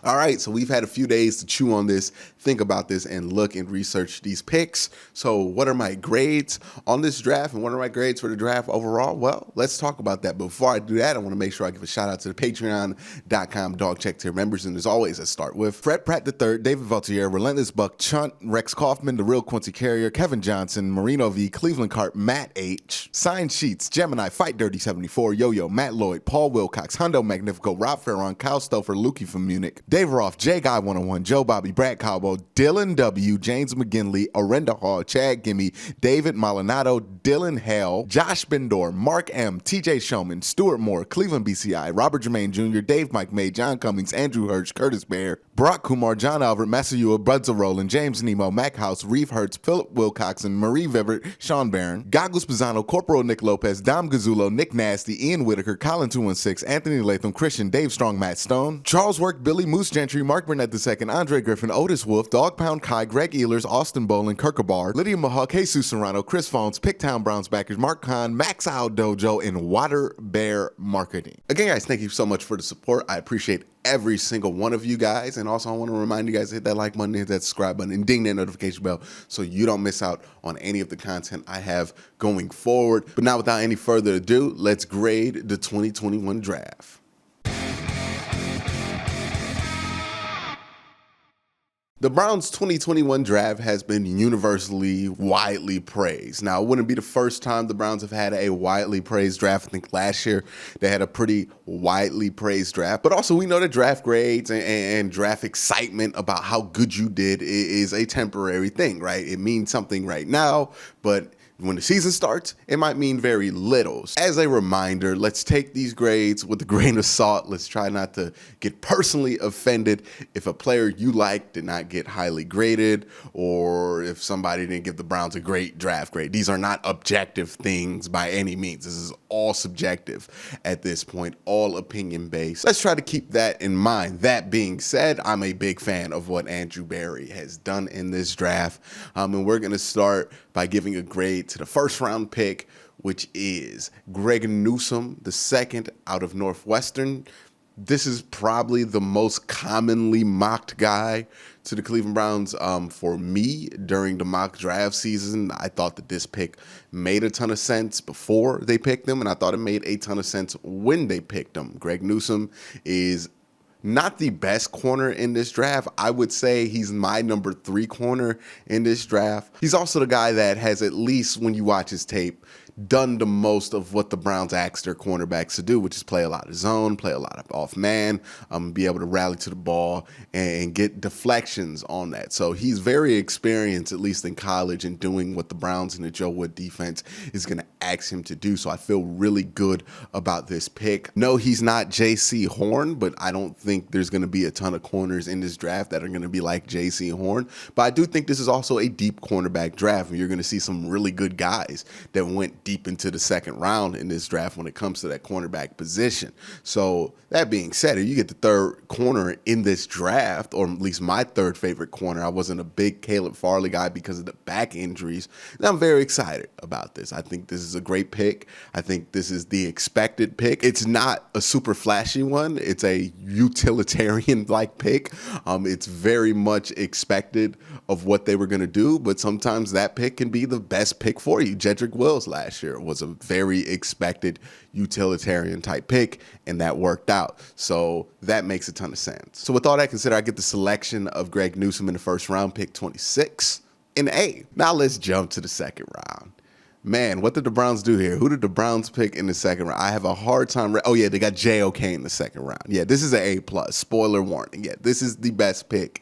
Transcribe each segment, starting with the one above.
All right, so we've had a few days to chew on this, think about this, and look and research these picks. So what are my grades on this draft, and what are my grades for the draft overall? Well, let's talk about that. But before I do that, I want to make sure I give a shout out to the patreon.com dog check tier members. And as always, let's start with Fred Pratt III, David Valtier, Relentless Buck, Chunt, Rex Kaufman, The Real Quincy Carrier, Kevin Johnson, Marino V, Cleveland Cart, Matt H, Sign Sheets, Gemini, Fight Dirty 74, Yo-Yo, Matt Lloyd, Paul Wilcox, Hundo Magnifico, Rob Ferron, Kyle Stouffer, Lukey from Munich, Dave Roth, J Guy 101, Joe Bobby, Brad Calbo, Dylan W, James McGinley, Orenda Hall, Chad Gimme, David Maldonado, Dylan Hale, Josh Bendor, Mark M, TJ Showman, Stuart Moore, Cleveland BCI, Robert Jermaine Jr., Dave Mike May, John Cummings, Andrew Hirsch, Curtis Bear, Brock Kumar, John Albert, Masayua, Budzo Roland, James Nemo, Mac House, Reeve Hertz, Philip Wilcoxon, Marie Vivert, Sean Barron, Goggles Pisano, Corporal Nick Lopez, Dom Gazzulo, Nick Nasty, Ian Whitaker, Colin 216, Anthony Latham, Christian, Dave Strong, Matt Stone, Charles Work, Billy Moose Gentry, Mark Burnett II, Andre Griffin, Otis Wolf, Dog Pound Kai, Greg Ehlers, Austin Bolin, Kirkabar, Lydia Mahawk, Jesus Serrano, Chris Phones, Picktown Browns backers, Mark Kahn, Max Owl Dojo, and Water Bear Marketing. Again, guys, thank you so much for the support. I appreciate every single one of you guys. And also I want to remind you guys to hit that like button, hit that subscribe button, and ding that notification bell so you don't miss out on any of the content I have going forward. But now, without any further ado, let's grade the 2021 draft. The Browns' 2021 draft has been universally widely praised. Now, it wouldn't be the first time the Browns have had a widely praised draft. I think last year they had a pretty widely praised draft. But also, we know that draft grades and draft excitement about how good you did is a temporary thing, right? It means something right now, but when the season starts, it might mean very little. As a reminder, let's take these grades with a grain of salt. Let's try not to get personally offended if a player you like did not get highly graded, or if somebody didn't give the Browns a great draft grade. These are not objective things by any means. This is all subjective at this point, all opinion based. Let's try to keep that in mind. That being said, I'm a big fan of what Andrew Berry has done in this draft. And we're going to start by giving a grade to the first round pick, which is Greg Newsome, the second out of Northwestern. This is probably the most commonly mocked guy to the Cleveland Browns for me during the mock draft season. I thought that this pick made a ton of sense before they picked him, and I thought it made a ton of sense when they picked him. Greg Newsome is not the best corner in this draft. I would say he's my number 3 corner in this draft. He's also the guy that has, at least when you watch his tape, done the most of what the Browns asked their cornerbacks to do, which is play a lot of zone, play a lot of off man, be able to rally to the ball and get deflections on that. So he's very experienced, at least in college, in doing what the Browns and the Joe Wood defense is going to ask him to do. So I feel really good about this pick. No, he's not J.C. Horn, but I don't think there's going to be a ton of corners in this draft that are going to be like J.C. Horn. But I do think this is also a deep cornerback draft, and you're going to see some really good guys that went deep into the second round in this draft when it comes to that cornerback position. So that being said, if you get the third corner in this draft, or at least my third favorite corner, I wasn't a big Caleb Farley guy because of the back injuries, and I'm very excited about this. I think this is a great pick. I think this is the expected pick. It's not a super flashy one. It's a utilitarian-like pick. It's very much expected of what they were going to do, but sometimes that pick can be the best pick for you. Jedrick Wills last year was a very expected utilitarian type pick, and that worked out. So that makes a ton of sense. So with all that considered, I get the selection of Greg Newsome in the first round, pick 26 in A. Now let's jump to the second round. Man, what did the Browns do here? Who did the Browns pick in the second round? I have a hard time. Oh, yeah, they got JOK in the second round. Yeah, this is an A+. Spoiler warning. Yeah, this is the best pick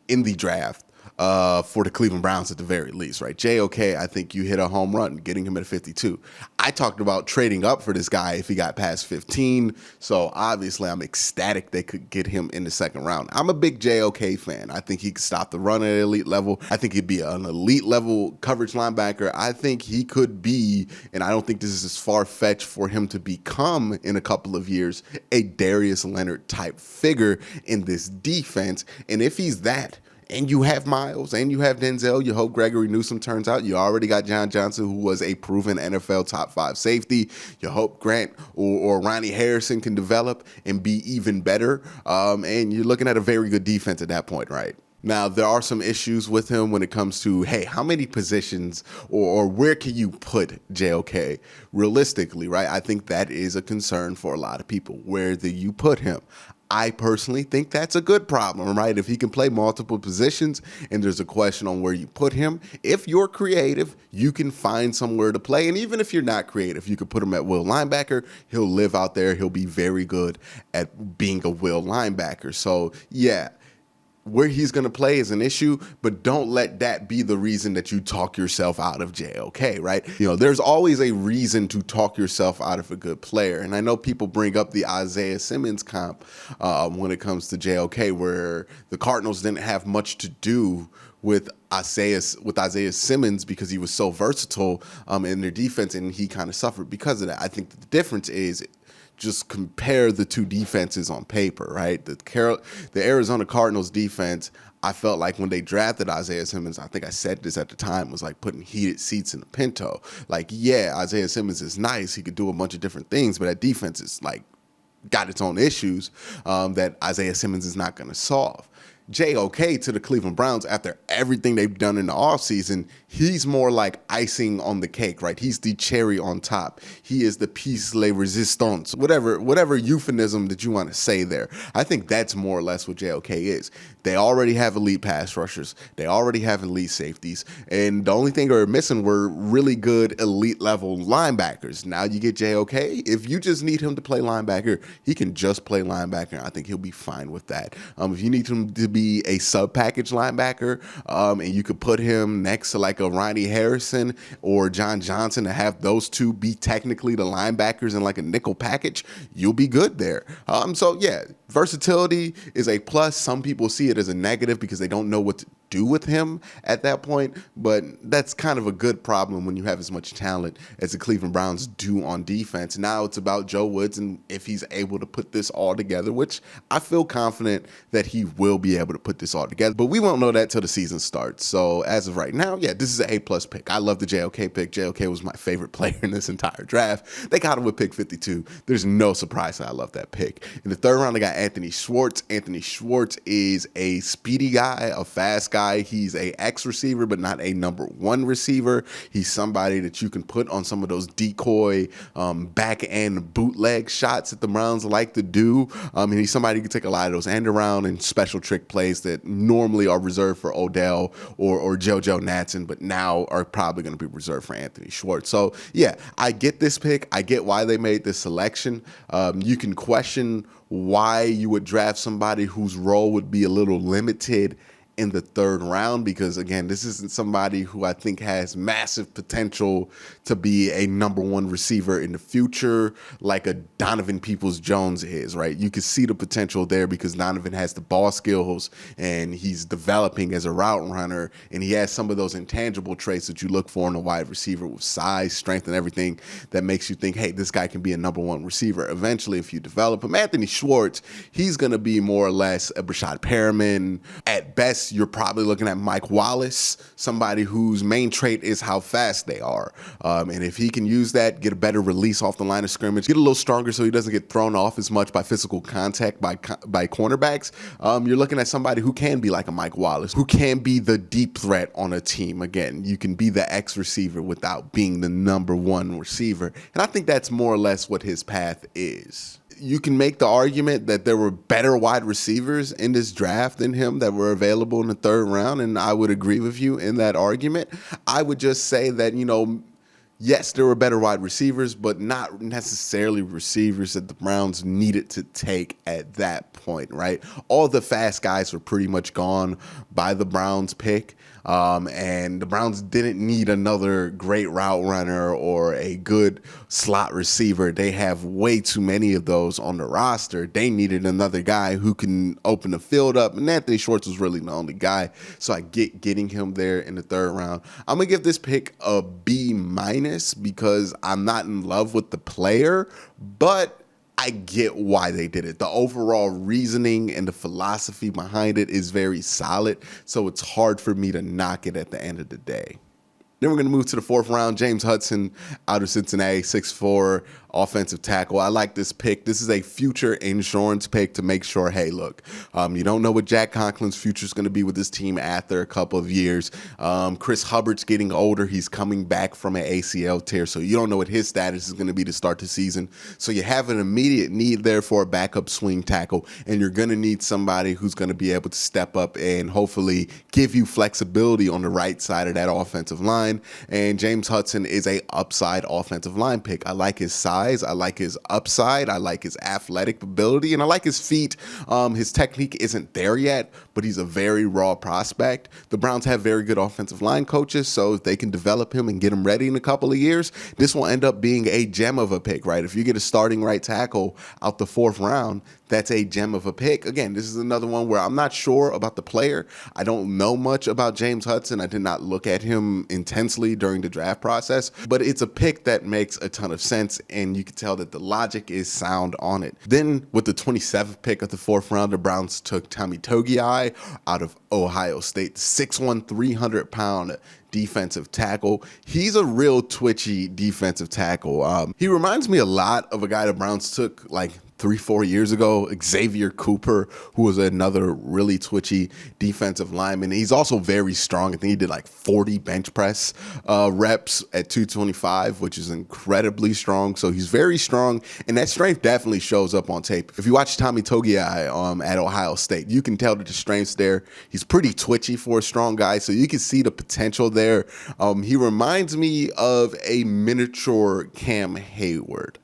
in the draft for the Cleveland Browns at the very least, right? JOK, I think you hit a home run getting him at 52. I talked about trading up for this guy if he got past 15, so obviously I'm ecstatic they could get him in the second round. I'm a big JOK fan. I think he could stop the run at an elite level. I think he'd be an elite level coverage linebacker. I think he could be, and I don't think this is as far-fetched for him to become in a couple of years, a Darius Leonard type figure in this defense. And if he's that, and you have Miles, and you have Denzel. You hope Gregory Newsome turns out. You already got John Johnson, who was a proven NFL top 5 safety. You hope Grant or Ronnie Harrison can develop and be even better. And you're looking at a very good defense at that point, right? Now, there are some issues with him when it comes to, hey, how many positions or where can you put JOK realistically, right? I think that is a concern for a lot of people. Where do you put him? I personally think that's a good problem, right? If he can play multiple positions and there's a question on where you put him, if you're creative, you can find somewhere to play. And even if you're not creative, you could put him at will linebacker. He'll live out there. He'll be very good at being a will linebacker. So, yeah. Where he's going to play is an issue, but don't let that be the reason that you talk yourself out of JOK, right? There's always a reason to talk yourself out of a good player. And I know people bring up the Isaiah Simmons comp when it comes to JOK, where the Cardinals didn't have much to do with Isaiah Simmons because he was so versatile in their defense, and he kind of suffered because of that. I think the difference is just compare the two defenses on paper, right? The Arizona Cardinals defense, I felt like when they drafted Isaiah Simmons, I think I said this at the time, was like putting heated seats in a Pinto. Like, yeah, Isaiah Simmons is nice. He could do a bunch of different things, but that defense is like got its own issues that Isaiah Simmons is not going to solve. JOK to the Cleveland Browns, after everything they've done in the offseason, he's more like icing on the cake, right? He's the cherry on top. He is the piece de resistance, whatever euphemism that you want to say there. I think that's more or less what JOK is. They already have elite pass rushers. They already have elite safeties. And the only thing they're missing were really good elite level linebackers. Now you get JOK. If you just need him to play linebacker, he can just play linebacker. I think he'll be fine with that. If you need him to be a sub-package linebacker, and you could put him next to like a Ronnie Harrison or John Johnson to have those two be technically the linebackers in like a nickel package, you'll be good there. So yeah, versatility is a plus. Some people see it as a negative because they don't know what to do with him at that point, but that's kind of a good problem when you have as much talent as the Cleveland Browns do on defense. Now it's about Joe Woods and if he's able to put this all together, which I feel confident that he will be able to put this all together, but we won't know that till the season starts. So as of right now, yeah, this is an A+ pick. I love the JOK pick. JOK was my favorite player in this entire draft. They got him with pick 52. There's no surprise that I love that pick. In the third round, I got Anthony Schwartz. Anthony Schwartz is a speedy guy, a fast guy. He's a X receiver, but not a number 1 receiver. He's somebody that you can put on some of those decoy back end bootleg shots that the Browns like to do. And he's somebody who can take a lot of those end around and special trick plays that normally are reserved for Odell or JoJo Natson, but now are probably going to be reserved for Anthony Schwartz. So yeah, I get this pick. I get why they made this selection. You can question why you would draft somebody whose role would be a little limited in the third round, because again, this isn't somebody who I think has massive potential to be a number 1 receiver in the future like a Donovan Peoples-Jones is, right? You can see the potential there because Donovan has the ball skills and he's developing as a route runner, and he has some of those intangible traits that you look for in a wide receiver with size, strength, and everything that makes you think, hey, this guy can be a number 1 receiver eventually if you develop him. Anthony Schwartz, he's going to be more or less a Brashad Perriman. At best, you're probably looking at Mike Wallace, somebody whose main trait is how fast they are. And if he can use that, get a better release off the line of scrimmage, get a little stronger so he doesn't get thrown off as much by physical contact by cornerbacks, you're looking at somebody who can be like a Mike Wallace, who can be the deep threat on a team. Again, you can be the X receiver without being the number 1 receiver. And I think that's more or less what his path is. You can make the argument that there were better wide receivers in this draft than him that were available in the third round, and I would agree with you in that argument. I would just say that, yes, there were better wide receivers, but not necessarily receivers that the Browns needed to take at that point, right? All the fast guys were pretty much gone by the Browns pick. And the Browns didn't need another great route runner or a good slot receiver. They have way too many of those on the roster. They needed another guy who can open the field up, and Anthony Schwartz was really the only guy. So I get getting him there in the third round. I'm going to give this pick a B- because I'm not in love with the player, but I get why they did it. The overall reasoning and the philosophy behind it is very solid, so it's hard for me to knock it at the end of the day. Then we're going to move to the fourth round. James Hudson out of Cincinnati, 6'4", offensive tackle. I like this pick. This is a future insurance pick to make sure, hey, look, you don't know what Jack Conklin's future is going to be with this team after a couple of years. Chris Hubbard's getting older. He's coming back from an ACL tear, so you don't know what his status is going to be to start the season. So you have an immediate need there for a backup swing tackle, and you're going to need somebody who's going to be able to step up and hopefully give you flexibility on the right side of that offensive line. And James Hudson is a upside offensive line pick. I like his size. I like his upside. I like his athletic ability, and I like his feet. His technique isn't there yet, but he's a very raw prospect. The Browns have very good offensive line coaches, so if they can develop him and get him ready in a couple of years, this will end up being a gem of a pick, right? If you get a starting right tackle out the fourth round, that's a gem of a pick. Again, this is another one where I'm not sure about the player. I don't know much about James Hudson. I did not look at him intensely during the draft process, but it's a pick that makes a ton of sense, and you can tell that the logic is sound on it. Then with the 27th pick of the fourth round, the Browns took Tommy Togiai out of Ohio State, 6'1", 300-pound defensive tackle. He's a real twitchy defensive tackle. He reminds me a lot of a guy the Browns took like 3-4 years ago, Xavier Cooper, who was another really twitchy defensive lineman. He's also very strong. I think he did like 40 bench press reps at 225, which is incredibly strong. So he's very strong, and that strength definitely shows up on tape. If you watch Tommy Togiai at Ohio State, you can tell that the strength's there. He's pretty twitchy for a strong guy, so you can see the potential there. He reminds me of a miniature Cam Hayward.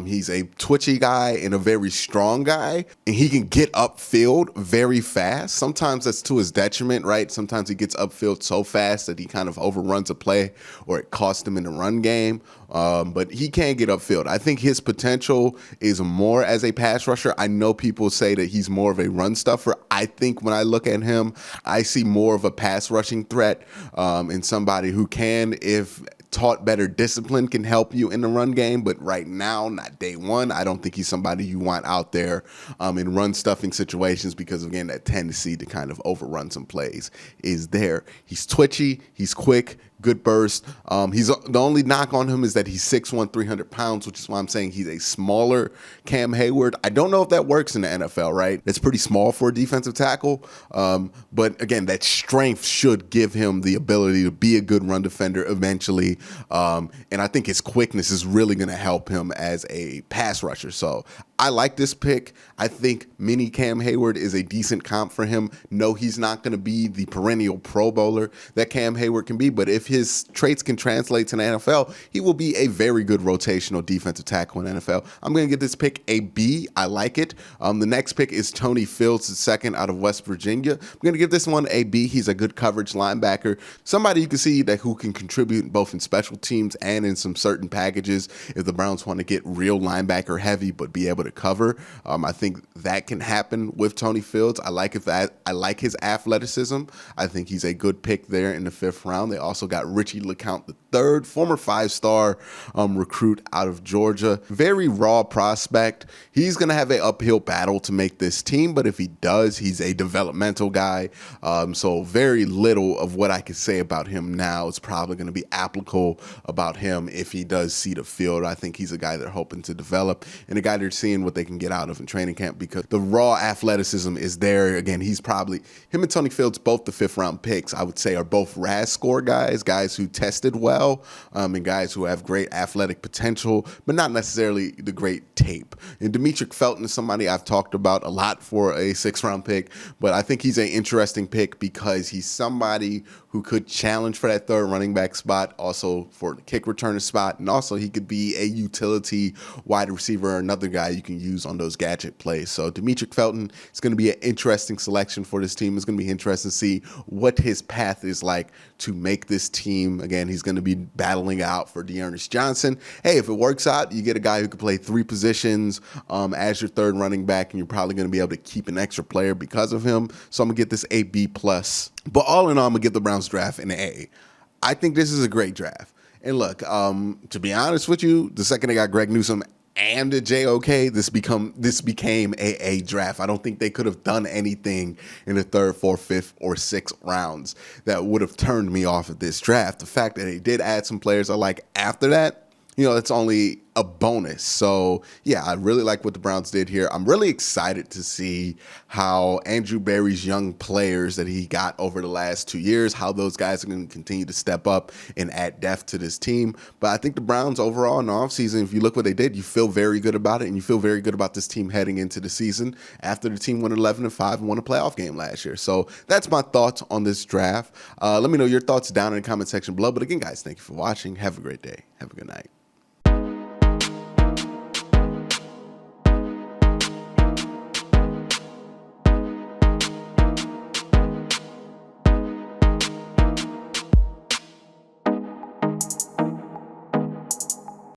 He's a twitchy guy and a very strong guy, and he can get upfield very fast. Sometimes that's to his detriment, right? Sometimes he gets upfield so fast that he kind of overruns a play or it costs him in the run game. But he can get upfield. I think his potential is more as a pass rusher. I know people say that he's more of a run stuffer. I think when I look at him, I see more of a pass rushing threat in somebody who can, if taught better discipline, can help you in the run game. But right now, not day one, I don't think he's somebody you want out there in run stuffing situations because, again, that tendency to kind of overrun some plays is there. He's twitchy, he's quick, good burst. He's the only knock on him is that he's 6'1", 300 pounds, which is why I'm saying he's a smaller Cam Hayward. I don't know if that works in the NFL, right? It's pretty small for a defensive tackle. But again, that strength should give him the ability to be a good run defender eventually. And I think his quickness is really going to help him as a pass rusher. So I like this pick. I think mini Cam Hayward is a decent comp for him. No, he's not going to be the perennial Pro Bowler that Cam Hayward can be, but if his traits can translate to the NFL, he will be a very good rotational defensive tackle in the NFL. I'm going to give this pick a B. I like it. The next pick is Tony Fields, the second out of West Virginia. I'm going to give this one a B. He's a good coverage linebacker, somebody you can see that who can contribute both in special teams and in some certain packages if the Browns want to get real linebacker heavy but be able to cover. I think that can happen with Tony Fields. I like his athleticism. I think he's a good pick there in the fifth round. They also got Richie LeCounte III, former 5-star recruit out of Georgia. Very raw prospect. He's going to have an uphill battle to make this team, but if he does, he's a developmental guy. So very little of what I can say about him now is probably going to be applicable about him if he does see the field. I think he's a guy they're hoping to develop and a guy they're seeing what they can get out of in training camp because the raw athleticism is there. Again, he's probably, him and Tony Fields, both the fifth round picks, I would say are both RAS score guys who tested well and guys who have great athletic potential, but not necessarily the great tape. And Demetric Felton is somebody I've talked about a lot for a 6th round pick, but I think he's an interesting pick because he's somebody who could challenge for that third running back spot, also for the kick returner spot, and also he could be a utility wide receiver, another guy you can use on those gadget plays. So Demetric Felton is going to be an interesting selection for this team. It's going to be interesting to see what his path is like to make this team. Again, he's going to be battling out for Dearness Johnson. Hey, if it works out, you get a guy who can play 3 positions as your third running back, and you're probably going to be able to keep an extra player because of him. So I'm going to get this a B+. But all in all, I'm going to give the Browns draft an A. I think this is a great draft. And look, to be honest with you, the second they got Greg Newsome and a JOK, this became a draft. I don't think they could have done anything in the third, fourth, fifth, or sixth rounds that would have turned me off of this draft. The fact that they did add some players I like after that, it's only a bonus. So, yeah, I really like what the Browns did here. I'm really excited to see how Andrew Berry's young players that he got over the last 2 years, how those guys are going to continue to step up and add depth to this team. But I think the Browns overall in the offseason, if you look what they did, you feel very good about it, and you feel very good about this team heading into the season after the team went 11-5 and won a playoff game last year. So that's my thoughts on this draft. Let me know your thoughts down in the comment section below. But again, guys, thank you for watching. Have a great day. Have a good night.